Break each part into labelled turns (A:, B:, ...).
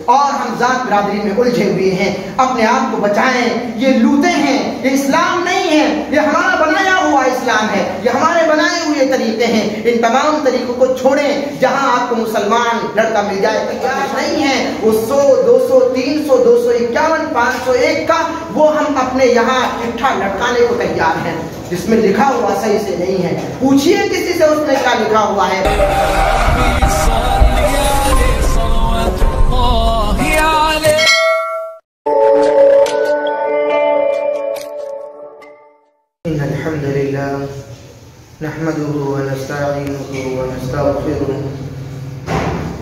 A: اور ہم ذات برادری میں الجھے ہوئے ہیں. اپنے آپ کو بچائیں. یہ لوٹے ہیں، یہ اسلام نہیں ہے، یہ ہمارا بنایا ہوا اسلام ہے، یہ ہمارے بنائے ہوئے طریقے ہیں. ان تمام طریقوں کو چھوڑیں. جہاں آپ کو مسلمان لڑکا مل جائے تیار نہیں ہے. وہ 100 200 300 251 501 کا وہ ہم اپنے یہاں اٹھا لٹکانے کو تیار ہیں، جس میں لکھا ہوا صحیح سے نہیں ہے. پوچھئے کسی سے اس میں کیا لکھا ہوا ہے. إن الحمد لله نحمده ونستعينه ونستغفره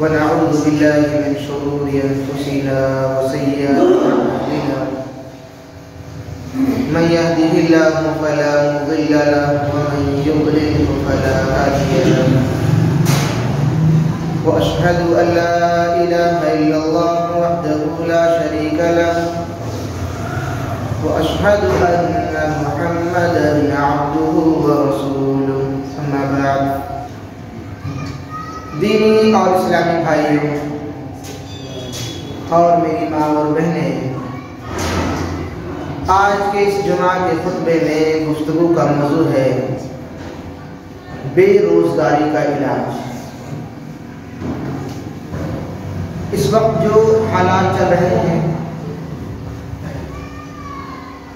A: ونعوذ بالله من شرور أنفسنا وسيئات أعمالنا. من يهده الله فلا مضل له ومن يضلل فلا هادي له. وأشهد أن لا إله إلا الله وحده لا شريك له وأشهد أن محمدًا عبده ورسوله. أما بعد. دینی اور اسلامی بھائیوں اور میری ماں اور بہنیں، آج کے اس جمعہ کے خطبے میں گفتگو کا موضوع ہے بے روزگاری کا علاج. اس وقت جو حالات چل رہے ہیں،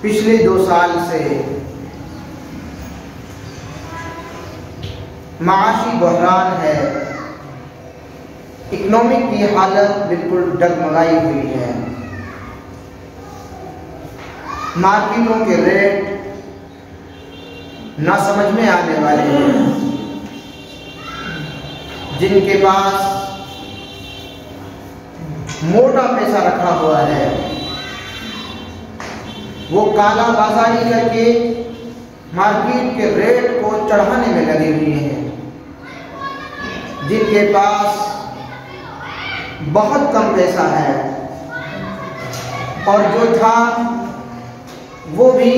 A: پچھلے 2 سال سے معاشی بحران ہے. اکنامک کی حالت بالکل ڈگمگائی ہوئی ہے. مارکیٹوں کے ریٹ نہ سمجھ میں آنے والے ہیں. جن کے پاس موٹا پیسہ رکھا ہوا ہے وہ کالا بازاری کر کے مارکیٹ کے ریٹ کو چڑھانے میں لگے ہوئے ہیں. جن کے پاس بہت کم پیسہ ہے اور جو تھا وہ بھی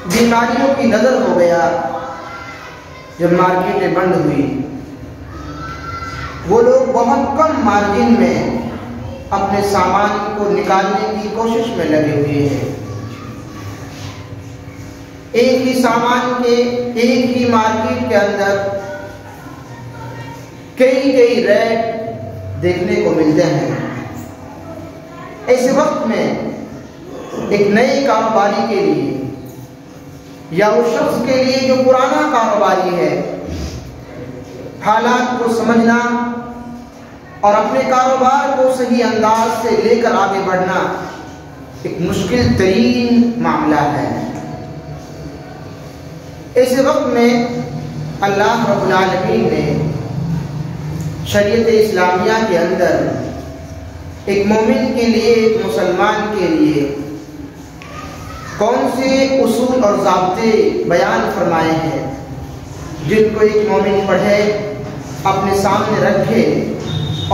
A: بیماریوں کی نظر ہو گیا. جب مارکیٹیں بند ہوئی، وہ لوگ بہت کم مارجن میں اپنے سامان کو نکالنے کی کوشش میں لگے ہوئے ہیں. ایک ہی سامان کے ایک ہی مارکیٹ کے اندر کئی ریٹ دیکھنے کو ملتے ہیں. ایسے وقت میں ایک نئے کاروباری کے لیے یا اس شخص کے لیے جو پرانا کاروباری ہے، حالات کو سمجھنا اور اپنے کاروبار کو صحیح انداز سے لے کر آگے بڑھنا ایک مشکل ترین معاملہ ہے. ایسے وقت میں اللہ رب العالمین نے شریعت اسلامیہ کے اندر ایک مومن کے لیے، ایک مسلمان کے لیے کون سے اصول اور ضابطے بیان فرمائے ہیں جن کو ایک مومن پڑھے، اپنے سامنے رکھے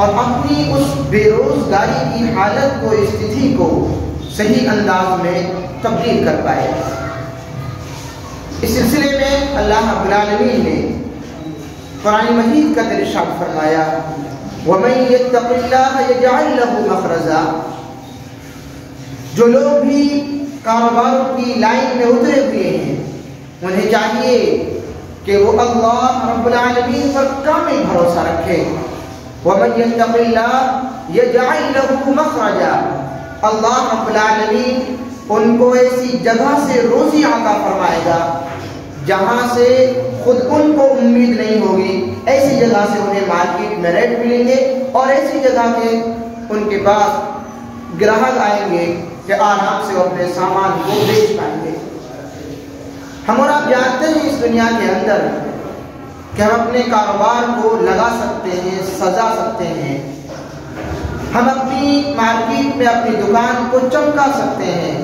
A: اور اپنی اس بے روزگاری کی حالت کو، استھتی کو صحیح انداز میں تبدیل کر پائے. اس سلسلے میں اللہ رب العالمین نے قرآن مجید کا ارشاد فرمایا وَمَن يَتَّقِ اللَّهَ يَجْعَلْ لَهُ مَخْرَجًا. جو لوگ بھی کاروباروں کی لائن میں اترے ہوئے ہیں، انہیں چاہیے کہ وہ اللہ رب العالمین پر کامل بھروسہ رکھے. وَمَن يَتَّقِ اللَّهَ يَجْعَلْ لَهُ مَخْرَجًا. اللہ رب العالمین ان کو ایسی جگہ سے روزی عطا فرمائے گا جہاں سے خود ان کو امید نہیں ہوگی. ایسی جگہ سے انہیں مارکیٹ میں ریٹ ملیں گے اور ایسی جگہ کے ان کے پاس گراہک آئیں گے کہ آرام سے اپنے سامان کو بیچ پائیں گے. ہم اور آپ جانتے ہیں اس دنیا کے اندر کہ ہم اپنے کاروبار کو لگا سکتے ہیں، سجا سکتے ہیں. ہم اپنی مارکیٹ میں اپنی دکان کو چمکا سکتے ہیں،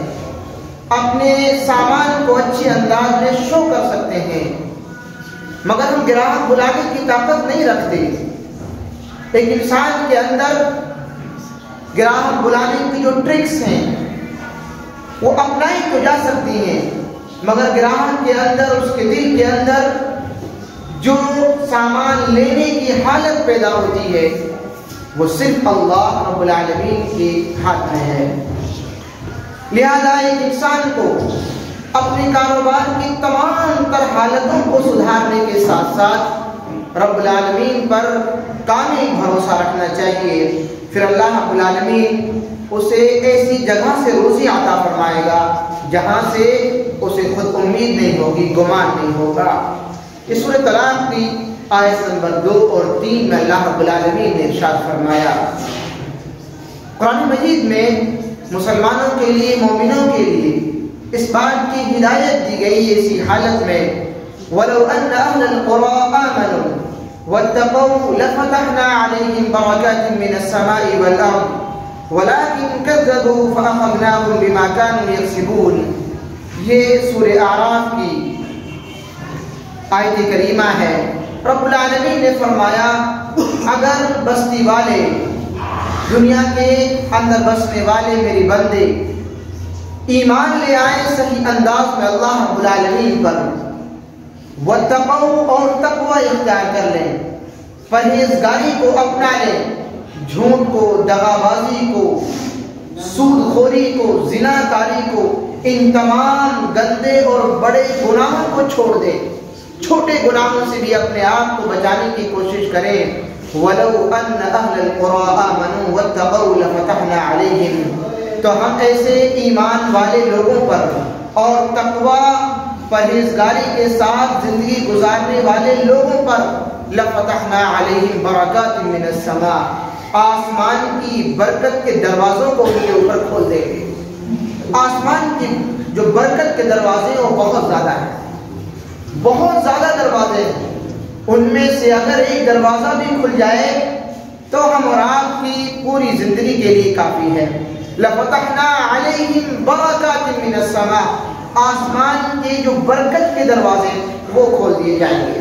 A: اپنے سامان کو اچھے انداز میں شو کر سکتے ہیں، مگر ہم گراہک بلانے کی طاقت نہیں رکھتے. ایک انسان کے اندر گراہک بلانے کی جو ٹرکس ہیں وہ اپنائی تو جا سکتی ہیں، مگر گراہک کے اندر، اس کے دل کے اندر جو سامان لینے کی حالت پیدا ہوتی ہے وہ صرف اللہ رب العالمین کے ہاتھ میں ہے۔ لہذا ایک انسان کو اپنے کاروبار کی تمام تر حالتوں کو سدھارنے کے ساتھ ساتھ رب العالمین پر کامل بھروسہ رکھنا چاہیے، پھر اللہ رب العالمین اسے ایسی جگہ سے روزی عطا فرمائے گا جہاں سے اسے خود امید نہیں ہوگی، گمان نہیں ہوگا۔ اس سورۃ طلاق کی آیت نمبر 2 اور 3 میں اللہ رب العالمین نے ارشاد فرمایا، قرآن مجید میں مسلمانوں کے لیے، مومنوں کے لیے اس بات کی ہدایت دی گئی ایسی حالت میں، وَلَوْ أَنَّ أَهْلَ الْقُرَىٰ آمَنُوا وَاتَّقَوْا لَفَتَحْنَا عَلَيْهِمْ بَرَكَاتٍ مِّنَ السَّمَاءِ وَالْأَرْضِ وَلَٰكِن كَذَّبُوا فَأَخَذْنَاهُمْ بِمَا كَانُوا يَكْسِبُونَ۔ یہ سورہ اعراف کی آیت کریمہ ہے۔ رب العالمین نے فرمایا اگر بستی والے، دنیا کے اندر بسنے والے میری بندے ایمان لے آئے صحیح انداز میں اللہ رب العالمین پر، واتقوا اور تقوی اختیار کر لیں، پرہیزگاری کو اپنا لیں، جھوٹ کو، دغابازی کو، سود خوری کو، زنا کاری کو، ان تمام گندے اور بڑے گناہوں کو چھوڑ دیں، چھوٹے گناہوں سے بھی اپنے آپ کو بچانے کی کوشش کریں۔ وَلَوْ أَنَّ أَهْلَ الْقُرَىٰ آمَنُوا وَاتَّقَوْا لَفَتَحْنَا عَلَيْهِمْ، تو ہم ایسے ایمان والے لوگوں پر اور تقوی پرہیزگاری کے ساتھ زندگی گزارنے والے لوگوں پر لَفَتَحْنَا عَلَيْهِمْ بَرَكَاتٍ مِّنَ السَّمَاءِ، آسمان کی برکت کے دروازوں کو ان کے اوپر کھول دیں گے۔ آسمان کی جو برکت کے دروازے ہیں وہ بہت زیادہ ہیں، بہت زیادہ دروازے ہیں، ان میں سے اگر ایک دروازہ بھی کھل جائے تو ہم اور آپ کی پوری زندگی کے لیے کافی ہے۔ لَفَتَحْنَا عَلَيْهِمْ بَرَكَاتٍ مِّنَ السَّمَاءِ، آسمان کے جو برکت کے دروازے وہ کھول دیے جائیں گے۔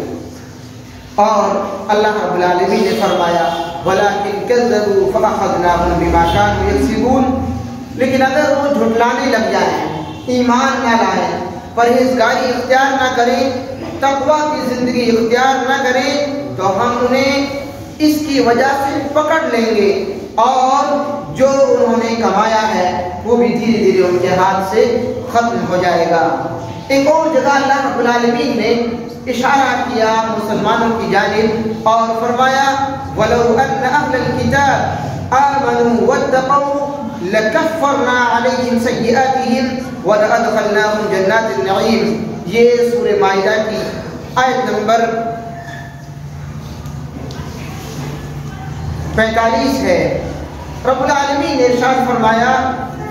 A: اور اللہ رب العالمین نے فرمایا وَلَٰكِن كَذَّبُوا فَأَخَذْنَاهُمْ بِمَا كَانُوا يَكْسِبُونَ، لیکن اگر وہ جھٹلانے لگ جائیں، ایمان نہ لائیں، پرہیزگاری اختیار نہ کریں، تقوی کی زندگی اختیار نہ کریں، تو ہم انہیں اس کی وجہ سے پکڑ لیں گے اور جو انہوں نے کمایا ہے وہ بھی دھیرے دھیرے ان کے ہاتھ سے ختم ہو جائے گا۔ ایک اور جگہ اللہ رب العالمین نے اشارہ کیا مسلمانوں کی جانب اور فرمایا وَلَوْ أَنَّ أَهْلَ الْكِتَابِ آمَنُوا وَاتَّقَوْا لَكَفَّرْنَا عَلَيْهِمْ سَيِّئَاتِهِمْ وَلَأَدْخَلْنَاهُمْ جَنَّاتِ النَّعِيمِ۔ یہ سورہ مائدہ کی آیت نمبر 45 ہے۔ رب العالمین نے ارشاد فرمایا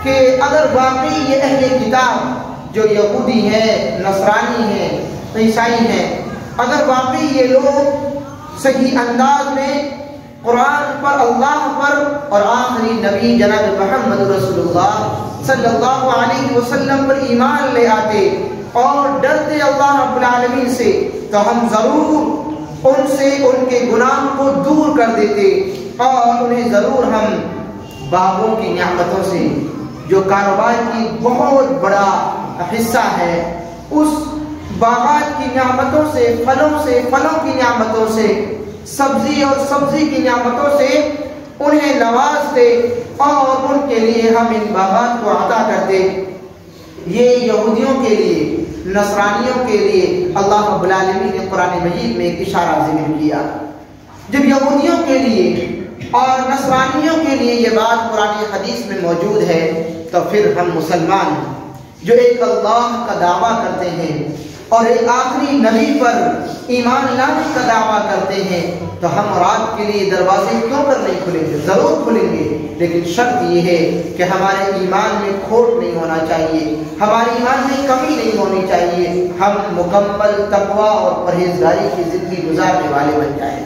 A: کہ اگر واقعی یہ اہل کتاب جو یہودی ہیں، نصرانی ہیں، عیسائی ہیں، اگر واقعی یہ لوگ صحیح انداز میں قرآن پر، اللہ پر اور آخری نبی جناب محمد رسول اللہ صلی اللہ علیہ وسلم پر ایمان لے آتے اور ڈرتے اللہ رب العالمین سے، تو ہم ضرور ان سے ان کے گناہ کو دور کر دیتے اور انہیں ضرور ہم باغوں کی نعمتوں سے، جو کاروبار کی بہت بڑا حصہ ہے، اس باغات کی نعمتوں سے، پھلوں کی نعمتوں سے، سبزی اور سبزی کی نعمتوں سے انہیں نوازتے اور ان کے لیے ہم ان باغات کو عطا کرتے۔ یہ یہودیوں کے لیے، نصرانیوں کے لیے اللہ رب العالمین نے قرآن مجید میں ایک اشارہ ذکر کیا۔ جب یہودیوں کے لیے اور نصرانیوں کے لیے یہ بات قرآن حدیث میں موجود ہے، تو پھر ہم مسلمان جو ایک اللہ کا دعویٰ کرتے ہیں اور ایک آخری نبی پر ایمان لانے کا دعویٰ کرتے ہیں، تو ہم اور آپ کے لیے دروازے کیوں کر نہیں کھلیں گے؟ ضرور کھلیں گے، لیکن شرط یہ ہے کہ ہمارے ایمان میں کھوٹ نہیں ہونا چاہیے، ہمارے ایمان میں کمی نہیں ہونی چاہیے، ہم مکمل تقوی اور پرہیزگاری کی زندگی گزارنے والے بن جائیں۔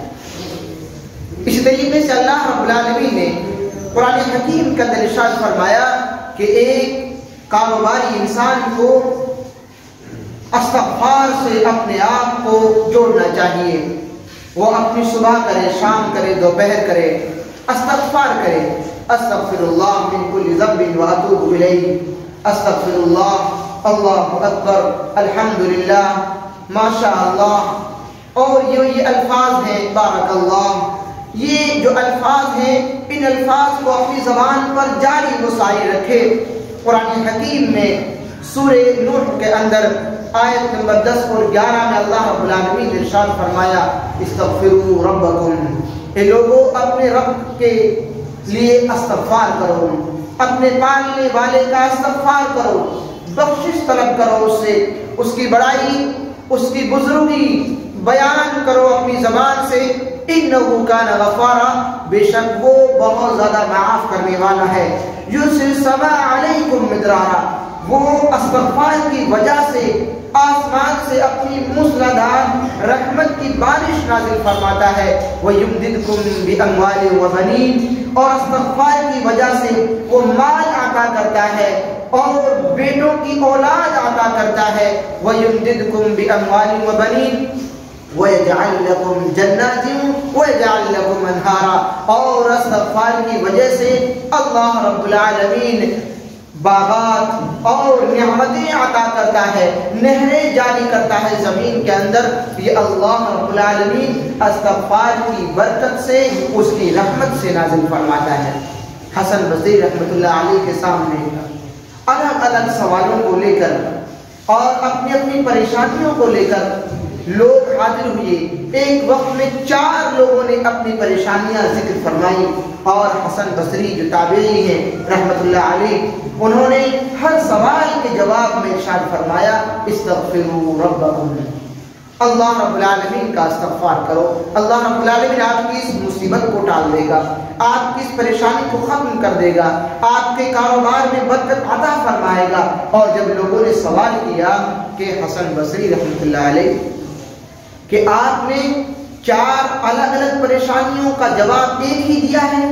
A: اس طریقے سے اللہ رب العالمین نے قرآن حکیم کے اندر ارشاد فرمایا کہ ایک کاروباری انسان کو استغفار سے اپنے آپ کو جوڑنا چاہیے۔ وہ اپنی صبح کرے، شام کرے، دوپہر کرے، استغفار کرے، استغفر اللہ من کل ذنب واتوب الیہ، استغفر اللہ، اللہ اکبر، الحمدللہ، ماشاء اللہ، اور یہ الفاظ ہیں بارک اللہ، یہ جو الفاظ ہیں ان الفاظ کو اپنی زبان پر جاری و ساری رکھے۔ قرآن حکیم میں سورہ نوح کے اندر آیت نمبر 10 اور 11 میں اللہ رب العالمین نے ارشاد فرمایا استغفروا ربکم، اے لوگوں اپنے رب کے لیے استغفار کرو، اپنے پالنے والے کا استغفار کرو، بخشش طلب کرو اس سے، اس کی بڑائی اس کی بزرگی بیان کرو اپنی زبان سے۔ انہ کان غفارا، بے شک وہ بہت زیادہ معاف کرنے والا ہے۔ یرسل السماء علیکم مدرارا، وہ استغفار کی وجہ سے آسمان سے اپنی موسلادھار رحمت کی بارش نازل فرماتا ہے۔ وَيُمْدِدْكُمْ بِأَمْوَالٍ وَبَنِينَ، اور استغفار کی وجہ سے وہ مال عطا کرتا ہے اور بیٹوں کی اولاد عطا کرتا ہے۔ وَيُمْدِدْكُمْ بِأَمْوَالٍ وَبَنِينَ وَيَجْعَلْ لَكُمْ جَنَّاتٍ وَيَجْعَلْ لَكُمْ أَنْهَارًا، اور استغفار کی وجہ سے اللہ رب العالمین باغات اور نعمتیں عطا کرتا ہے، نہریں جاری کرتا ہے زمین کے اندر۔ یہ اللہ رب العالمین استغفار کی برکت سے، اس کی رحمت سے نازل فرماتا ہے۔ حسن بصری رحمۃ اللہ علیہ کے سامنے الگ الگ سوالوں کو لے کر اور اپنی اپنی پریشانیوں کو لے کر لوگ حاضر ہوئے۔ ایک وقت میں 4 لوگوں نے اپنی پریشانیاں ذکر فرمائی، اور حسن بصری جو تابعی ہیں رحمۃ اللہ علیہ، انہوں نے ہر سوال کے جواب میں ارشاد فرمایا استغفروا ربکم، اللہ رب العالمین کا استغفار کرو، اللہ رب العالمین آپ کی اس مصیبت کو ٹال دے گا، آپ کی اس پریشانی کو ختم کر دے گا، آپ کے کاروبار میں برکت عطا فرمائے گا۔ اور جب لوگوں نے سوال کیا کہ حسن بصری رحمۃ اللہ علیہ کہ آپ نے 4 الگ الگ پریشانیوں کا جواب ایک ہی دیا ہے،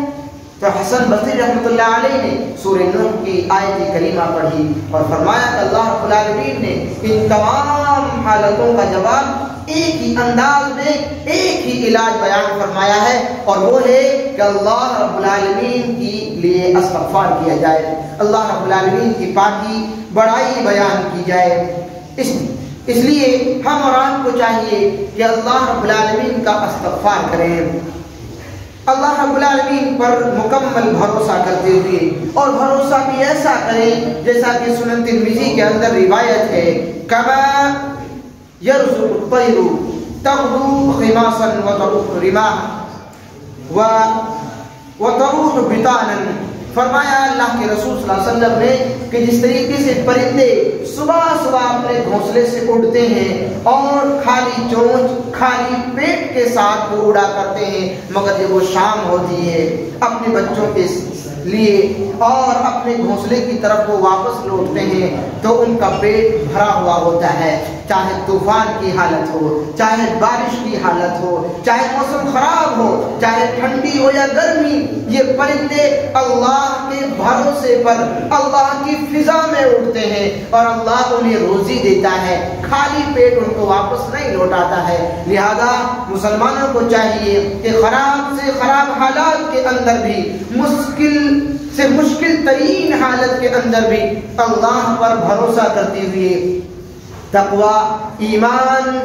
A: تو حسن بصری رحمۃ اللہ علیہ نے سورہ نوح کی آیت کریمہ پڑھی اور فرمایا کہ اللہ رب العالمین نے ان تمام حالتوں کا جواب ایک ہی انداز میں ایک ہی علاج بیان فرمایا ہے، اور وہ ہے کہ اللہ رب العالمین کے لیے استغفار کیا جائے، اللہ رب العالمین کی پاکی بڑائی بیان کی جائے۔ اس لیے ہم اور آپ کو چاہیے کہ اللہ رب العالمین کا استغفار کریں، اللہ رب العالمین پر مکمل بھروسہ کرتے ہوئے، اور بھروسہ بھی ایسا کریں جیسا کہ سنن ترمذی کے اندر روایت ہے، کما یرزق الطیر تغدو خماصا وتروح رماحا وتروح بطانا، فرمایا اللہ کے رسول صلی اللہ علیہ وسلم نے کہ جس طریقے سے پرندے صبح صبح اپنے گھونسلے سے اڑتے ہیں اور خالی چونچ خالی پیٹ کے ساتھ وہ اڑا کرتے ہیں، مگر جب وہ شام ہوتی ہے اپنے بچوں کے لیے اور اپنے گھونسلے کی طرف وہ واپس لوٹتے ہیں تو ان کا پیٹ بھرا ہوا ہوتا ہے، چاہے طوفان کی حالت ہو، چاہے بارش کی حالت ہو، چاہے موسم خراب ہو، چاہے ٹھنڈی ہو یا گرمی، یہ پرندے اللہ کے بھروسے پر اللہ کی فضا میں اڑتے ہیں اور اللہ انہیں روزی دیتا ہے، خالی پیٹ ان کو واپس نہیں لوٹاتا ہے۔ لہذا مسلمانوں کو چاہیے کہ خراب سے خراب حالات کے اندر بھی، مشکل سے مشکل ترین حالت کے اندر بھی اللہ پر بھروسہ کرتے ہوئے، تقوی ایمان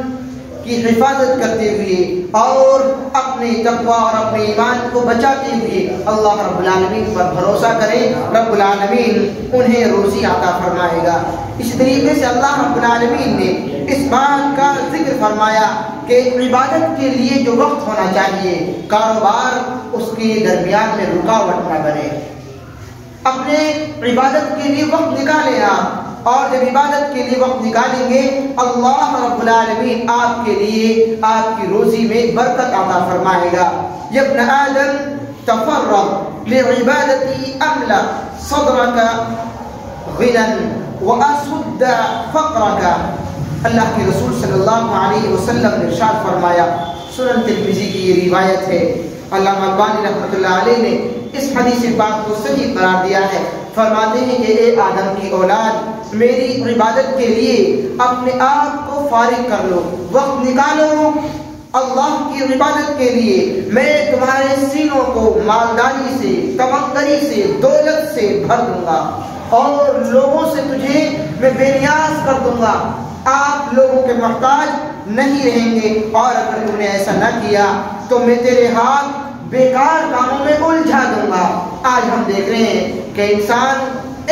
A: کی حفاظت کرتے ہوئے اور اپنے تقوی اور اپنے ایمان کو بچاتے ہوئے اللہ رب العالمین پر بھروسہ کریں، رب العالمین انہیں روزی عطا فرمائے گا۔ اس طریقے سے اللہ رب العالمین نے اس بات کا ذکر فرمایا کہ عبادت کے لیے جو وقت ہونا چاہیے، کاروبار اس کے درمیان میں رکاوٹ نہ بنے، اپنے عبادت کے لیے وقت نکالیں آپ، اور جب عبادت کے لیے وقت نکالیں گے اللہ رب العالمین آپ کے لیے آپ کی روزی میں برکت عطا فرمائے گا۔ یا ابن آدم تفرغ لعبادتی املا صدرک غنا واسد فقرک، اللہ کے رسول صلی اللہ علیہ وسلم نے ارشاد فرمایا، سنن ترمذی کی یہ روایت ہے، علامہ البانی رحمۃ اللہ علیہ نے اس حدیث پاک کو صحیح قرار دیا ہے، فرماتے ہیں کہ اے آدم کی اولاد، میری عبادت کے لیے اپنے آپ کو فارغ کر لو، وقت نکالو اللہ کی عبادت کے لیے، میں تمہارے سینوں کو مالداری سے، تمنگری سے، دولت سے بھر دوں گا اور لوگوں سے تجھے میں بے نیاز کر دوں گا، آپ لوگوں کے محتاج نہیں رہیں گے، اور اگر تم نے ایسا نہ کیا تو میں تیرے ہاتھ بیکار کاموں میں الجھا دوں گا۔ آج ہم دیکھ رہے ہیں کہ انسان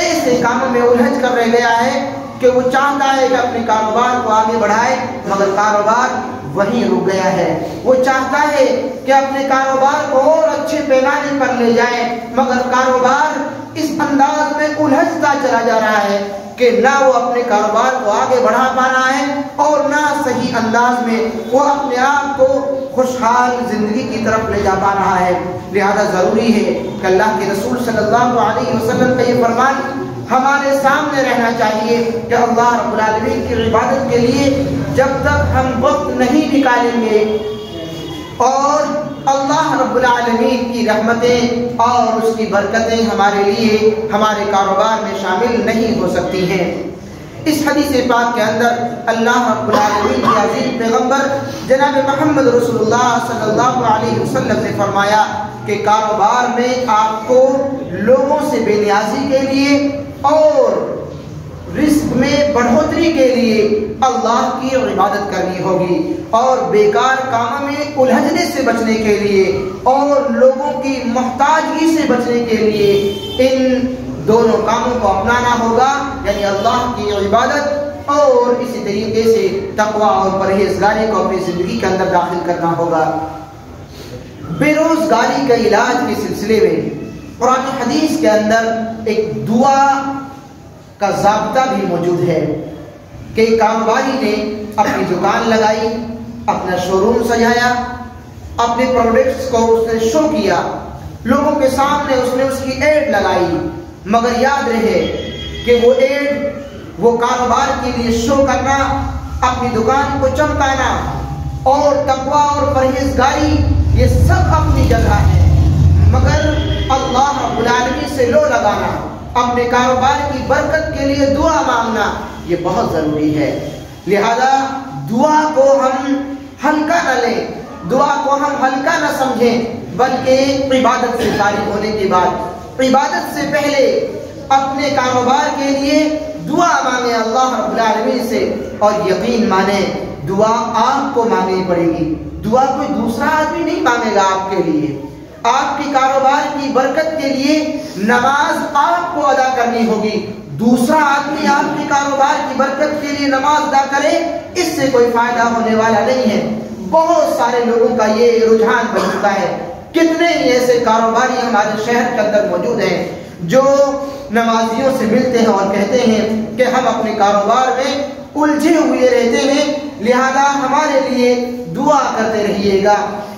A: ایسے کاموں میں الجھ کر رہ گیا ہے کہ وہ چاہتا ہے کہ اپنے کاروبار کو آگے بڑھائے، مگر کاروبار وہیں رک گیا ہے۔ وہ چاہتا ہے کہ اپنے کاروبار کو اور اچھے پیمانے پر لے جائے، مگر کاروبار اس انداز میں الجھتا چلا جا رہا ہے کہ نہ وہ اپنے کاروبار کو آگے بڑھا پا رہا ہے اور نہ صحیح انداز میں وہ اپنے آپ کو خوشحال زندگی کی طرف لے جا پا رہا ہے۔ لہذا ضروری ہے کہ اللہ کے رسول صلی اللہ علیہ وسلم کا یہ فرمان ہمارے سامنے رہنا چاہیے کہ اللہ رب العالمین کی عبادت کے لیے جب تک ہم وقت نہیں نکالیں گے اور اللہ رب العالمین کی رحمتیں اور اس کی برکتیں ہمارے لیے ہمارے کاروبار میں شامل نہیں ہو سکتی ہیں۔ اس حدیث پاک کے اندر اللہ رب العالمین کے عظیم پیغمبر جناب محمد رسول اللہ صلی اللہ علیہ وسلم نے فرمایا کہ کاروبار میں آپ کو لوگوں سے بے نیازی کے لیے اور رزق میں بڑھوتری کے لیے اللہ کی عبادت کرنی ہوگی، اور بیکار کاموں میں الجھنے سے بچنے کے لیے اور لوگوں کی محتاجگی سے بچنے کے لیے ان دونوں کاموں کو اپنانا ہوگا، یعنی اللہ کی عبادت اور اسی طریقے سے تقوی اور پرہیزگاری کو اپنی زندگی کے اندر داخل کرنا ہوگا۔ بے روزگاری کا علاج کے سلسلے میں قرآن حدیث کے اندر ایک دعا کا ضابطہ بھی موجود ہے کہ کاروباری نے اپنی دکان لگائی، اپنا شو روم سجایا، اپنے پروڈکٹس کو اس نے شو کیا، لوگوں کے سامنے اس نے اس کی ایڈ لگائی، مگر یاد رہے کہ وہ ایڈ، وہ کاروبار کے لیے شو کرنا، اپنی دکان کو چمکانا اور تقوی اور پرہیزگاری یہ سب اپنی جگہ ہے، مگر اللہ رب العالمین سے لو لگانا، اپنے کاروبار کی برکت کے لیے دعا مانگنا یہ بہت ضروری ہے۔ لہذا دعا کو ہم ہلکا نہ لیں، دعا کو ہم ہلکا نہ سمجھیں، بلکہ عبادت سے فارغ ہونے کے بعد، عبادت سے پہلے اپنے کاروبار کے لیے دعا مانگیں اللہ رب العالمین سے، اور یقین مانیں دعا آپ کو مانگنی پڑے گی، دعا کوئی دوسرا آدمی نہیں مانگے گا آپ کے لیے۔ آپ کی کاروبار کی برکت کے لیے نماز آپ کو ادا کرنی ہوگی، دوسرا آدمی آپ کی کاروبار کی برکت کے لیے نماز ادا کرے اس سے کوئی فائدہ ہونے والا نہیں ہے۔ بہت سارے لوگوں کا یہ رجحان بن چکا ہے، کتنے ہی ایسے کاروباری ہمارے شہر کے اندر موجود ہیں جو نمازیوں سے ملتے ہیں اور کہتے ہیں کہ ہم اپنے کاروبار میں الجھے ہوئے رہتے ہیں، لہذا ہمارے لیے دعا کرتے رہیے گا۔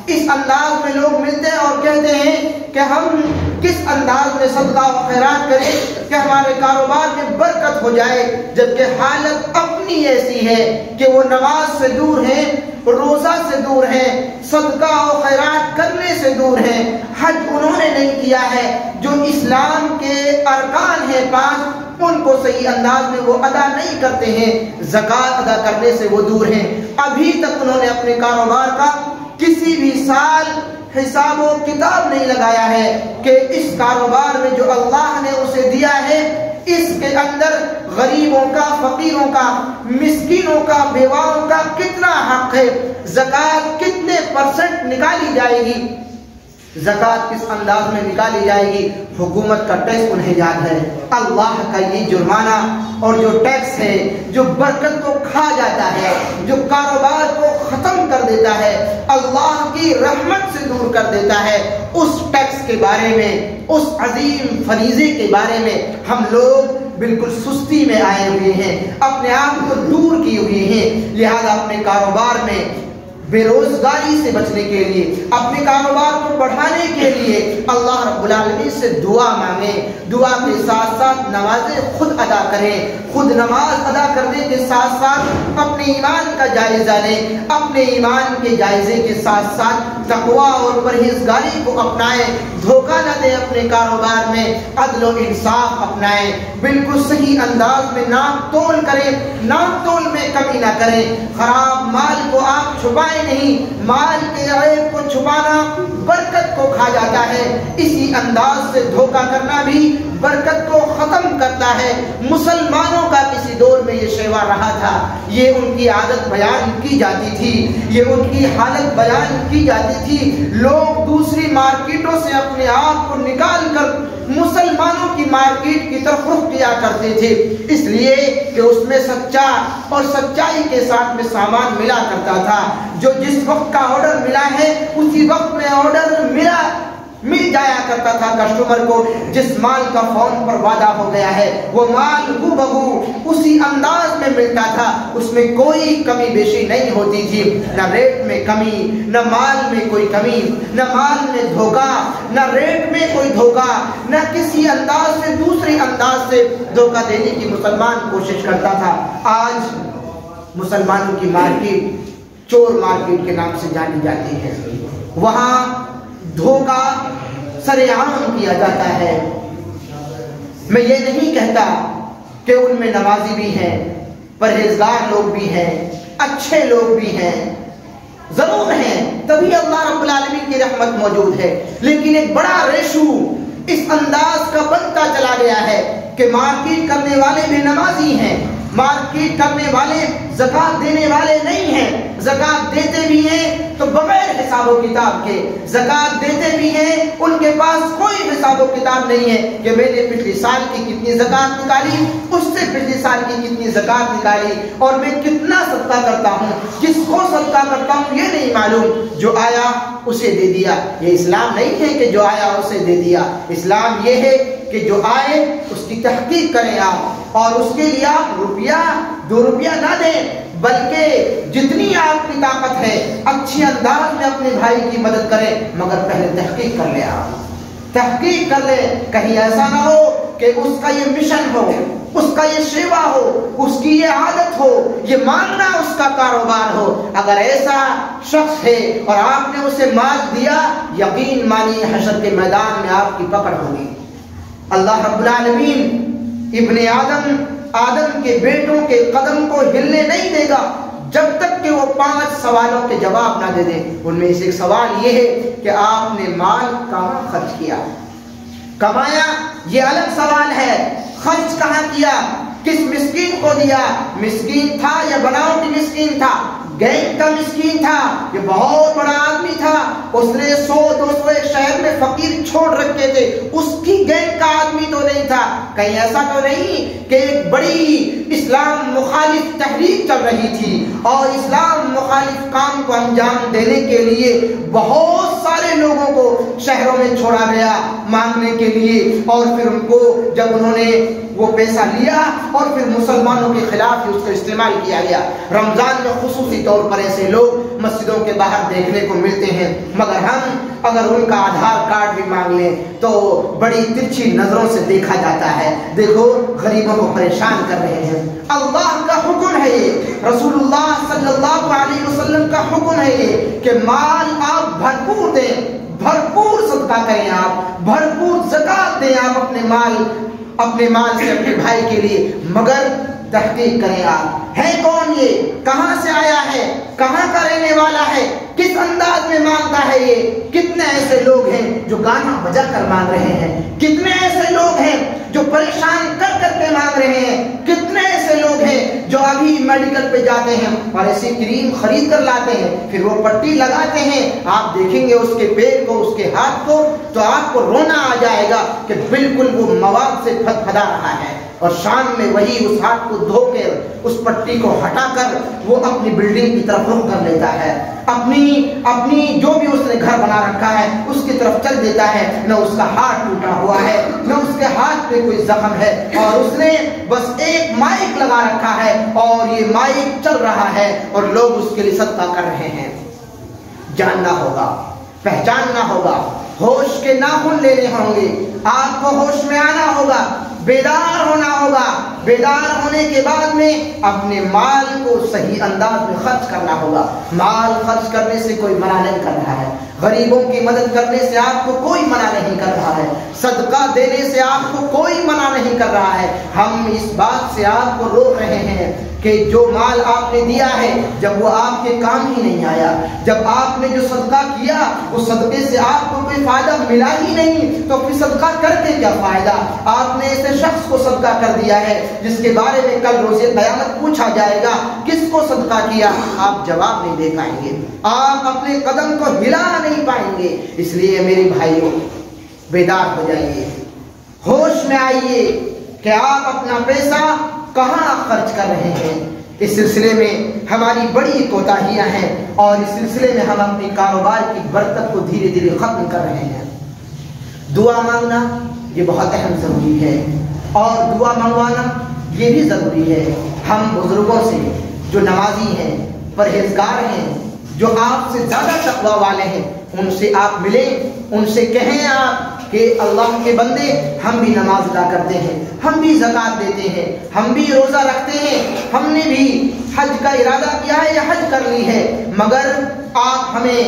A: اس انداز میں لوگ ملتے ہیں اور کہتے ہیں کہ ہم کس انداز میں صدقہ و خیرات کریں کہ ہمارے کاروبار میں برکت ہو جائے، جبکہ حالت اپنی ایسی ہے کہ وہ نماز سے دور ہیں، روزہ سے دور ہیں، صدقہ و خیرات کرنے سے دور ہیں، حج انہوں نے نہیں کیا ہے، جو اسلام کے ارکان ہیں 5 ان کو صحیح انداز میں وہ ادا نہیں کرتے ہیں، زکوٰۃ ادا کرنے سے وہ دور ہیں، ابھی تک انہوں نے اپنے کاروبار کا کسی بھی سال حساب و کتاب نہیں لگایا ہے کہ اس کاروبار میں جو اللہ نے اسے دیا ہے اس کے اندر غریبوں کا، فقیروں کا، مسکینوں کا، بیواؤں کا کتنا حق ہے، زکوٰۃ کتنے % نکالی جائے گی، زکوٰۃ کس انداز میں نکالی جائے گی، حکومت کا ٹیکس انہیں یاد ہے۔ اللہ کا یہ جرمانہ اور جو ٹیکس ہے جو برکت کو کھا جاتا ہے، جو کاروبار کو ختم کر دیتا ہے، اللہ کی رحمت سے دور کر دیتا ہے، اس ٹیکس کے بارے میں، اس عظیم فریضے کے بارے میں ہم لوگ بالکل سستی میں آئے ہوئے ہیں، اپنے آپ کو دور کیے ہوئے ہیں۔ لہذا اپنے کاروبار میں بے روزگاری سے بچنے کے لیے، اپنے کاروبار کو بڑھانے کے لیے اللہ رب العالمین سے دعا مانگیں، دعا کے ساتھ ساتھ نمازیں خود ادا کریں، خود نماز ادا کرنے کے ساتھ ساتھ اپنے ایمان کا جائزہ لیں، اپنے ایمان کے جائزے کے ساتھ ساتھ تقوی اور پرہیزگاری کو اپنائیں، دھوکہ نہ دیں اپنے کاروبار میں، عدل و انصاف اپنائیں، بالکل صحیح انداز میں ناپ تول کریں، ناپ تول میں کمی نہ کریں، خراب مال کو آپ چھپائیں چھپائے نہیں، مال کے عیب کو چھپانا برکت کو کھا جاتا ہے، اسی انداز سے دھوکہ کرنا بھی برکت کو ختم کرتا ہے۔ مسلمانوں کا کسی دور میں یہ شیوا رہا تھا، یہ ان کی عادت بیان کی جاتی تھی، یہ ان کی حالت بیان کی جاتی تھی۔ لوگ دوسری مارکیٹوں سے اپنے آپ کو نکال کر مسلمانوں کی مارکیٹ کی طرف رخ کیا کرتے تھے، اس لیے کہ اس میں سچا اور سچائی کے ساتھ میں سامان ملا کرتا تھا۔ جو جس وقت کا آرڈر ملا ہے اسی وقت میں آرڈر مل جایا کرتا تھا کسٹمر کو۔ جس مال کا فون پر وعدہ ہو گیا ہے وہ مال ہو بہو اسی انداز میں ملتا تھا، اس میں کوئی کمی بیشی نہیں ہوتی تھی، نہ ریٹ میں کمی، نہ مال میں کوئی کمی، نہ مال میں دھوکہ، نہ ریٹ میں کوئی دھوکہ، نہ کسی انداز سے دوسری انداز سے دھوکہ دینے کی مسلمان کوشش کرتا تھا۔ آج مسلمانوں کی مارکیٹ چور مارکیٹ کے نام سے جانی جاتی ہے، وہاں دھوکہ سر عام کیا جاتا ہے۔ میں یہ نہیں کہتا کہ ان میں نمازی بھی ہیں، پرہیزگار لوگ بھی ہیں، اچھے لوگ بھی ہیں، ضرور ہیں، تبھی اللہ رب العالمین کی رحمت موجود ہے، لیکن ایک بڑا ریشو اس انداز کا بنتا چلا گیا ہے کہ مارکیٹ کرنے والے بھی نمازی ہیں، مارکیٹ کرنے والے زکات دینے والے نہیں ہیں، زکات دیتے بھی ہیں تو بغیر حساب و کتاب کے، زکات دیتے بھی ہیں ان کے پاس کوئی حساب و کتاب نہیں ہے کہ میں نے پچھلے سال کی کتنی زکات نکالی، اس سے پچھلے سال کی کتنی زکات نکالی، اور میں کتنا صدقہ کرتا ہوں، کس کو صدقہ کرتا ہوں یہ نہیں معلوم، جو آیا اسے دے دیا۔ یہ اسلام نہیں ہے کہ جو آیا اسے دے دیا، اسلام یہ ہے کہ جو آئے اس کی تحقیق کریں آپ، اور اس کے لیے آپ روپیہ 2 روپیہ نہ دیں، بلکہ جتنی آپ کی طاقت ہے اچھی انداز میں اپنے بھائی کی مدد کریں، مگر پہلے تحقیق کر لیں، آپ تحقیق کر لیں، کہیں ایسا نہ ہو کہ اس کا یہ مشن ہو، اس کا یہ شیوا ہو، اس کی یہ عادت ہو، یہ مانگنا اس کا کاروبار ہو۔ اگر ایسا شخص ہے اور آپ نے اسے مال دیا، یقین مانیے حشر کے میدان میں آپ کی پکڑ ہوگی۔ اللہ رب العالمین ابن آدم کے بیٹوں کے قدم کو ہلنے نہیں دے گا جب تک کہ وہ 5 سوالوں کے جواب نہ دے دیں۔ ان میں سے ایک سوال یہ ہے کہ آپ نے مال کہاں خرچ کیا؟ کمایا یہ الگ سوال ہے، خرچ کہاں کیا، کس مسکین کو دیا، مسکین تھا یا بناوٹی مسکین تھا، گینگ کا مسکین تھا، یہ بہت بڑا آدمی تھا، اس نے 100-200 ایک شہر میں فقیر چھوڑ رکھے تھے، اس کی گینگ کا آدمی تو نہیں تھا، کہیں ایسا تو نہیں کہ ایک بڑی اسلام مخالف تحریک چل رہی تھی اور اسلام مخالف کام کو انجام دینے کے لیے بہت سارے لوگوں کو شہروں میں چھوڑا گیا مانگنے کے لیے، اور پھر ان کو جب انہوں نے وہ پیسہ لیا اور پھر مسلمانوں کے خلاف ہی اس کو استعمال کیا گیا۔ رمضان میں خصوصی طور پر ایسے لوگ مسجدوں کے باہر دیکھنے کو ملتے ہیں، مگر ہم اگر ان کا آدھار کارڈ بھی مانگ لیں تو بڑی ترچھی نظروں سے دیکھا جاتا ہے، دیکھو غریبوں کو پریشان کر رہے ہیں۔ اللہ کا حکم ہے یہ، رسول اللہ صلی اللہ علیہ وسلم کا حکم ہے یہ کہ مال آپ بھرپور دیں، بھرپور صدقہ کریں، آپ بھرپور زکات دیں، آپ اپنے مال سے اپنے بھائی کے لیے، مگر تحقیق کریں آپ ہے کون، یہ کہاں سے آیا ہے، کہاں کا رہنے والا ہے، کس انداز میں مانگتا ہے یہ۔ کتنے ایسے لوگ ہیں جو گانا بجا کر مانگ رہے ہیں، کتنے ایسے لوگ ہیں جو پریشان کر کے مانگ رہے ہیں، کتنے ایسے لوگ ہیں جو ابھی میڈیکل پہ جاتے ہیں اور ایسی کریم خرید کر لاتے ہیں، پھر وہ پٹی لگاتے ہیں، آپ دیکھیں گے اس کے پیر کو، اس کے ہاتھ کو، تو آپ کو رونا آ جائے گا کہ بالکل وہ مواد سے پھدا رہا ہے، اور شام میں وہی اس ہاتھ کو دھو کر اس پٹی کو ہٹا کر وہ اپنی بلڈنگ کی طرف رخ کر لیتا ہے، اپنی جو بھی اس نے گھر بنا رکھا ہے اس کی طرف چل دیتا ہے، نہ اس کا ہاتھ ٹوٹا ہوا ہے، نہ اس کے ہاتھ پہ کوئی زخم ہے، اور اس نے بس ایک مائک لگا رکھا ہے اور یہ مائک چل رہا ہے اور لوگ اس کے لیے صدقہ کر رہے ہیں۔ جاننا ہوگا، پہچاننا ہوگا، ہوش کے ناخن لینے ہوں گے، آپ کو ہوش میں آنا ہوگا، بیدار ہونا ہوگا، بیدار ہونے کے بعد میں اپنے مال کو صحیح انداز میں خرچ کرنا ہوگا۔ مال خرچ کرنے سے کوئی منع نہیں کر رہا ہے، غریبوں کی مدد کرنے سے آپ کو کوئی منع نہیں کر رہا ہے، صدقہ دینے سے آپ کو کوئی منع نہیں کر رہا ہے۔ ہم اس بات سے آپ کو روک رہے ہیں کہ جو مال آپ نے دیا ہے جب وہ آپ کے کام ہی نہیں آیا، جب آپ نے جو صدقہ کیا اس صدقے سے آپ کو کوئی فائدہ ملا ہی نہیں، تو پھر صدقہ کر کے کیا فائدہ؟ آپ نے ایسے شخص کو صدقہ کر دیا ہے جس کے بارے میں کل روز قیامت پوچھا جائے گا کس کو صدقہ کیا، آپ جواب نہیں دے پائیں گے، آپ اپنے قدم کو ہلا نہیں پائیں گے۔ اس لیے میرے بھائیوں، بیدار ہو جائیے، ہوش میں آئیے کہ آپ اپنا پیسہ کہاں خرچ کر رہے ہیں۔ اس سلسلے میں ہماری بڑی کوتاہیاں ہیں اور اس سلسلے میں ہم اپنے کاروبار کی برکت کو دھیرے دھیرے ختم کر رہے ہیں۔ دعا مانگنا یہ بہت اہم ضروری ہے اور دعا منگوانا یہ بھی ضروری ہے۔ ہم بزرگوں سے جو نمازی ہیں، پرہیزگار ہیں، جو آپ سے زیادہ تقوی والے ہیں، ان سے آپ ملیں، ان سے کہیں آپ کہ اللہ کے بندے ہم بھی نماز ادا کرتے ہیں، ہم بھی زکوٰۃ دیتے ہیں، ہم بھی روزہ رکھتے ہیں، ہم نے بھی حج کا ارادہ کیا ہے یا حج کر لی ہے، مگر آپ ہمیں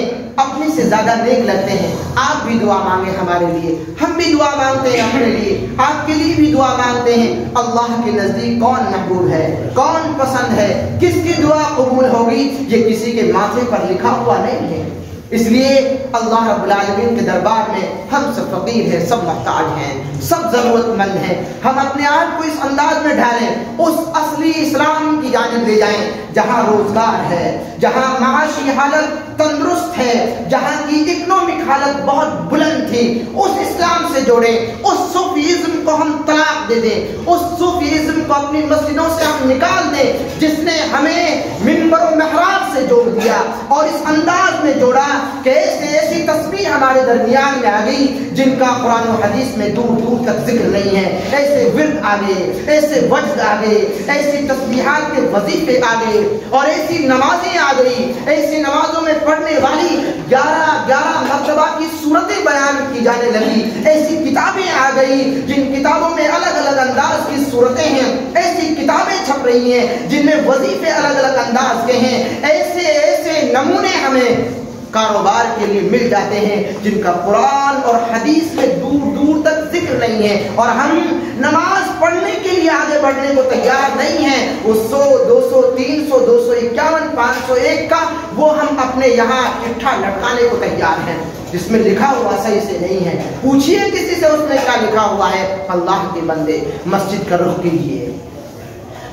A: اپنے سے زیادہ نیک لگتے ہیں، آپ بھی دعا مانگیں ہمارے لیے، ہم بھی دعا مانگتے ہیں اپنے لیے، آپ کے لیے بھی دعا مانگتے ہیں۔ اللہ کے نزدیک کون محبوب ہے، کون پسند ہے، کس کی دعا قبول ہوگی، یہ کسی کے ماتھے پر لکھا ہوا نہیں ہے۔ اس لیے اللہ رب العالمین کے دربار میں ہم سب فقیر ہیں، سب محتاج ہیں، سب ضرورت مند ہیں۔ ہم اپنے آپ کو اس انداز میں ڈھالیں، اس اصلی اسلام کی جانب لے جائیں جہاں روزگار ہے، جہاں معاشی حالت تندرست ہے، جہاں کی اکنامک حالت بہت بلند تھی، اس اسلام سے جوڑیں، اس صوفیزم کو ہم طلاق دے دیں، اس صوفیزم کو اپنی مسجدوں سے ہم نکال دیں جس نے ہمیں منبر و محراب سے جوڑ دیا اور اس انداز میں جوڑا کہ ایسی تسبیح ہمارے درمیان میں آ گئی جن کا قرآن و حدیث میں دور دور تک ذکر نہیں ہے، ایسے ورد آ گئے، ایسے وجد آ گئے، ایسی تسبیحات کے وظیفے آ گئے اور ایسی نمازیں آ گئی، ایسی نمازوں میں پڑھنے والی 11 مرتبہ کی صورتیں بیان کی جانے لگی، ایسی کتابیں آ گئی جن کتابوں میں الگ الگ انداز کی صورتیں ہیں، ایسی کتابیں چھپ رہی ہیں جن میں وظیفے الگ الگ انداز کے ہیں، ایسے نمونے ہمیں کاروبار کے لیے مل جاتے ہیں جن کا قرآن اور حدیث میں دور دور تک ذکر نہیں ہے، اور ہم نماز پڑھنے کے لیے آگے بڑھنے کو تیار نہیں ہیں۔ وہ 100 200 300 251 501 کا وہ ہم اپنے یہاں اٹھا لٹکانے کو تیار ہیں جس میں لکھا ہوا صحیح سے نہیں ہے۔ پوچھئے کسی سے اس میں کیا لکھا ہوا ہے؟ اللہ کے بندے مسجد کا رخ کیجئے،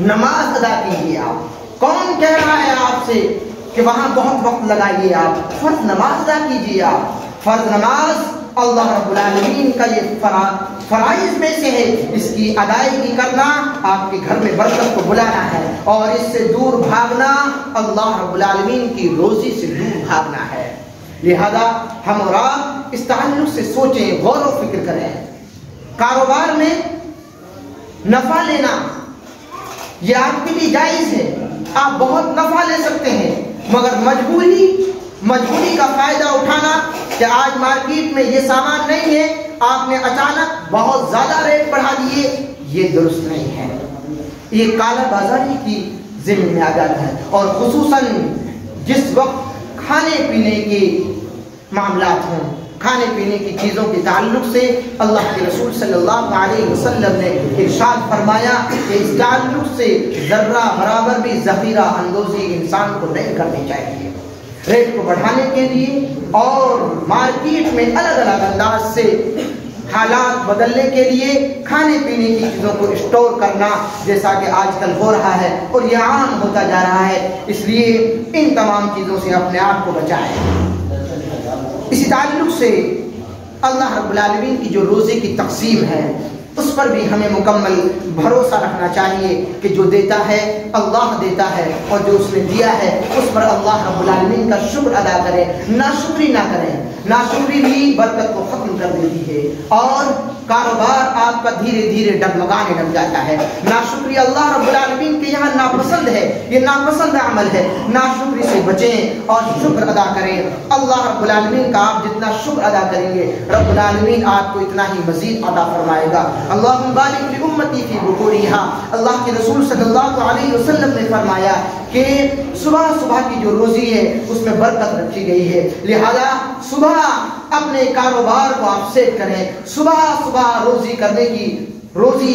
A: نماز ادا کیجئے۔ آپ کون کہہ رہا ہے آپ سے کہ وہاں بہت وقت لگائیے؟ آپ فرض نماز ادا کیجئے۔ آپ فرض نماز اللہ رب العالمین کا یہ فرائض میں سے ہے، اس کی ادائیگی کرنا آپ کے گھر میں برکت کو بلانا ہے اور اس سے دور بھاگنا اللہ رب العالمین کی روزی سے دور بھاگنا ہے۔ لہذا ہم اور آپ اس تعلق سے سوچیں، غور و فکر کریں۔ کاروبار میں نفع لینا یہ آپ کے لیے جائز ہے، آپ بہت نفع لے سکتے ہیں، مگر مجبوری کا فائدہ اٹھانا کہ آج مارکیٹ میں یہ سامان نہیں ہے، آپ نے اچانک بہت زیادہ ریٹ بڑھا دیے، یہ درست نہیں ہے، یہ کالا بازاری کی ضمن میں آ جاتا ہے۔ اور خصوصاً جس وقت کھانے پینے کے معاملات ہوں، کھانے پینے کی چیزوں کے تعلق سے اللہ کے رسول صلی اللہ علیہ وسلم نے ارشاد فرمایا کہ اس تعلق سے ذرہ برابر بھی ذخیرہ اندوزی انسان کو نہیں کرنی چاہیے۔ ریٹ کو بڑھانے کے لیے اور مارکیٹ میں الگ الگ انداز سے حالات بدلنے کے لیے کھانے پینے کی چیزوں کو اسٹور کرنا جیسا کہ آج کل ہو رہا ہے اور یہ عام ہوتا جا رہا ہے، اس لیے ان تمام چیزوں سے اپنے آپ کو بچائیں۔ اسی تعلق سے اللہ رب العالمین کی جو روزے کی تقسیم ہے اس پر بھی ہمیں مکمل بھروسہ رکھنا چاہیے کہ جو دیتا ہے اللہ دیتا ہے، اور جو اس نے دیا ہے اس پر اللہ رب العالمین کا شکر ادا کریں، ناشکری نہ کریں۔ ناشکری بھی برکت کو ختم کر دیتی ہے اور کاروبار آپ کا دھیرے دھیرے ڈگمگانے لگ جاتا ہے۔ ناشکری اللہ رب العالمین کے یہاں ناپسند ہے، یہ ناپسند عمل ہے۔ ناشکری سے بچیں اور شکر ادا کریں۔ اللہ رب العالمین کا آپ جتنا شکر ادا کریں گے رب العالمین آپ کو اتنا ہی مزید عطا فرمائے گا۔ اللہم بارک لامتی فی بکورہا، اللہ کے رسول صلی اللہ علیہ وسلم نے فرمایا کہ صبح صبح کی جو روزی ہے اس میں برکت رکھی گئی ہے، لہذا صبح اپنے کاروبار کو آپ سیٹ کریں۔ صبح صبح روزی کرنے کی، روزی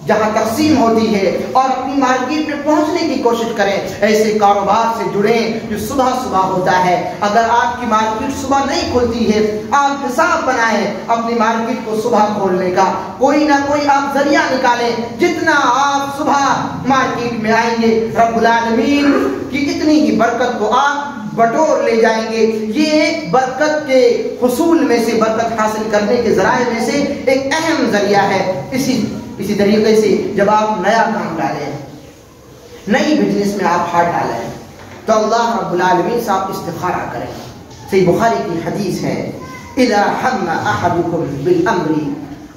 A: جہاں تقسیم ہوتی ہے اور اپنی مارکیٹ میں پہنچنے کی کوشش کریں۔ ایسے کاروبار سے جڑیں جو صبح صبح ہوتا ہے۔ اگر آپ کی مارکیٹ صبح نہیں کھلتی ہے، آپ حساب بنائیں اپنی مارکیٹ کو صبح کھولنے کا، کوئی نہ کوئی آپ ذریعہ نکالیں۔ جتنا آپ صبح مارکیٹ میں آئیں گے رب العالمین کی اتنی ہی برکت کو آپ بٹور لے جائیں گے۔ یہ برکت کے حصول میں سے، برکت حاصل کرنے کے ذرائع میں سے ایک اہم ذریعہ ہے۔ اسی طریقے سے جب آپ نیا کام ڈالیں، نئی بزنس میں آپ ہاتھ ڈالیں تو اللہ رب العالمین سے آپ استخارہ کریں۔ صحیح بخاری کی حدیث ہے، اذا حم احدکم بالامر،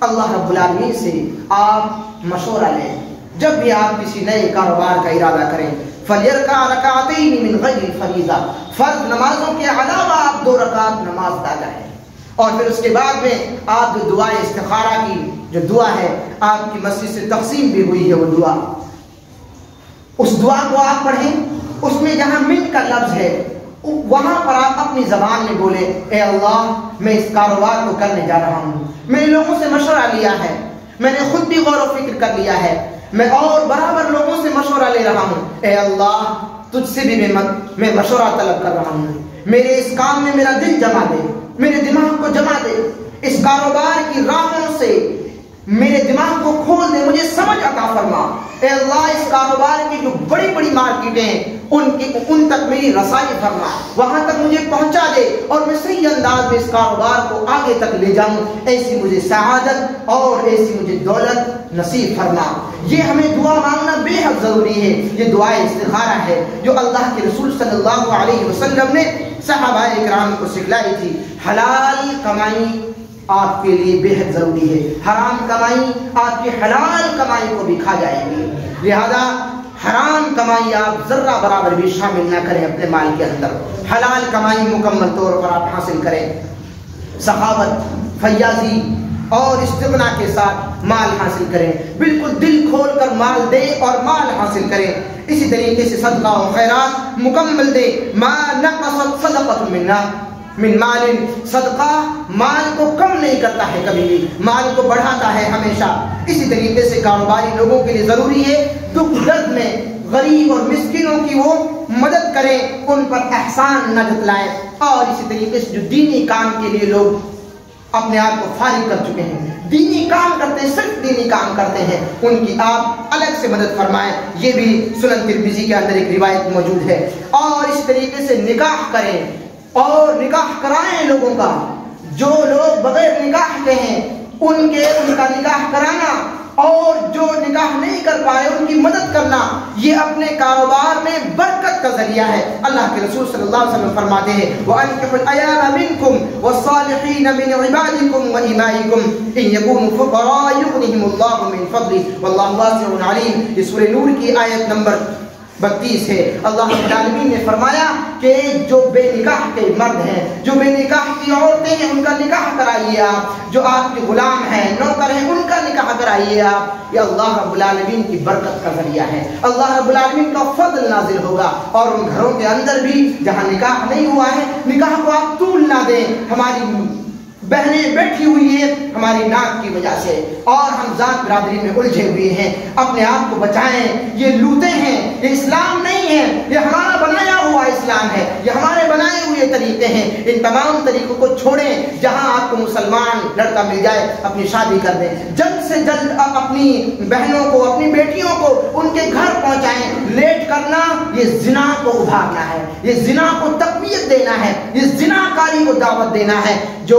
A: اللہ رب العالمین سے آپ مشورہ لیں جب بھی آپ کسی نئے کاروبار کا ارادہ کریں۔ فلیرکع رکعتین من غیر فریضہ، فرض نمازوں کے علاوہ آپ 2 رکعت نماز ادا کریں، اور پھر اس کے بعد میں آپ جو دعائے استخارہ کی جو دعا ہے، آپ کی مسجد سے تقسیم بھی ہوئی ہے وہ دعا، اس دعا کو آپ پڑھیں۔ اس میں جہاں من کا لفظ ہے وہاں پر آپ اپنی زبان میں بولیں، اے اللہ میں اس کاروبار کو کرنے جا رہا ہوں، میں نے لوگوں سے مشورہ لیا ہے، میں نے خود بھی غور و فکر کر لیا ہے، میں اور برابر لوگوں سے مشورہ لے رہا ہوں، اے اللہ تجھ سے بھی میں مشورہ طلب کر رہا ہوں، میرے اس کام میں میرا دل جما دے، میرے دماغ کو جما دے، اس کاروبار کی راہوں سے میرے دماغ کو کھول دے، مجھے سمجھ عطا فرما، اے اللہ اس کاروبار کی جو بڑی بڑی مارکیٹیں ہیں ان تک میری رسائی فرما، وہاں تک مجھے پہنچا دے اور میں صحیح انداز میں اس کاروبار کو آگے تک لے جاؤں، ایسی مجھے سعادت اور ایسی مجھے دولت نصیب فرما۔ یہ ہمیں دعا مانگنا بے حد ضروری ہے۔ یہ دعائے استخارہ ہے جو اللہ کے رسول صلی اللہ علیہ وسلم نے صحابہ کرام کو سکھلائی تھی۔ حلال کمائی آپ کے لیے بے حد ضروری ہے، حرام کمائی آپ کی حلال کمائی کو بھی کھا جائے گی، لہذا حرام کمائی آپ ذرہ برابر بھی شامل نہ کریں اپنے مال کے اندر، حلال کمائی مکمل طور پر آپ حاصل کریں، سخاوت، فیاضی اور استغنا کے ساتھ مال حاصل کریں، بالکل دل کھول کر مال دیں اور مال حاصل کریں۔ اسی طریقے سے صدقہ و خیرات مکمل دیں، ما نقصت صدقۃ من مال، صدقہ مال کو کم نہیں کرتا ہے کبھی بھی، مال کو بڑھاتا ہے ہمیشہ۔ اسی طریقے سے کاروباری لوگوں کے لیے ضروری ہے دکھ درد میں غریب اور مسکینوں کی وہ مدد کریں، ان پر احسان نہ جتلائیں، اور اسی طریقے سے جو دینی کام کے لیے لوگ اپنے آپ کو فارغ کر چکے ہیں، دینی کام کرتے ہیں، صرف دینی کام کرتے ہیں، ان کی آپ الگ سے مدد فرمائیں۔ یہ بھی سنن ترمذی کے اندر ایک روایت موجود ہے۔ اور اس طریقے سے نکاح کریں اور نکاح کرائیں لوگوں کا، جو لوگ بغیر نکاح کے ہیں ان کا نکاح کرانا، اور جو نکاح نہیں کر پائے ان کی مدد کرنا، یہ اپنے کاروبار میں برکت کا ذریعہ ہے۔ اللہ کے رسول صلی اللہ علیہ وسلم فرماتے ہیں وَأَنكِحُوا الْأَيَامَ مِنكُمْ وَالصَّالِحِينَ مِنْ عِبَادِكُمْ وَإِمَائِكُمْ إِنْ يَكُونُوا فُقَرَاءَ يُغْنِهِمُ اللَّهُ مِنْ فَضْلِهِ وَاللَّهُ وَاسِعٌ عَلِيمٌ۔ یہ سورہ نور کی آیت نمبر 32 ہے۔ اللہ رب العالمین نے فرمایا کہ جو بے نکاح کے مرد ہیں، جو بے نکاح کی عورتیں ہیں، ان کا نکاح کرائیے آپ، جو آپ کے غلام ہیں، نوکر ہیں، ان کا نکاح کرائیے آپ، یہ اللہ رب العالمین کی برکت کا ذریعہ ہے۔ اللہ رب العالمین کا فضل نازل ہوگا، اور ان گھروں کے اندر بھی جہاں نکاح نہیں ہوا ہے، نکاح کو آپ طول نہ دیں۔ ہماری بہنیں بیٹھی ہوئی ہیں ہماری ناک کی وجہ سے، اور ہم ذات برادری میں الجھے ہوئے ہیں، اپنے آپ کو بچائیں۔ یہ لوٹے ہیں، یہ اسلام نہیں ہے، یہ ہمارا بنایا ہوا اسلام ہے، یہ ہمارے بنائے ہوئے طریقے ہیں۔ ان تمام طریقوں کو چھوڑیں۔ جہاں آپ کو مسلمان لڑکا مل جائے اپنی شادی کر دیں، جلد سے جلد اپنی بہنوں کو، اپنی بیٹیوں کو ان کے گھر پہنچائیں۔ لیٹ کرنا یہ زنا کو ابھارنا ہے، یہ زنا کو تقویت دینا ہے، یہ زنا کاری کو دعوت دینا ہے۔ جو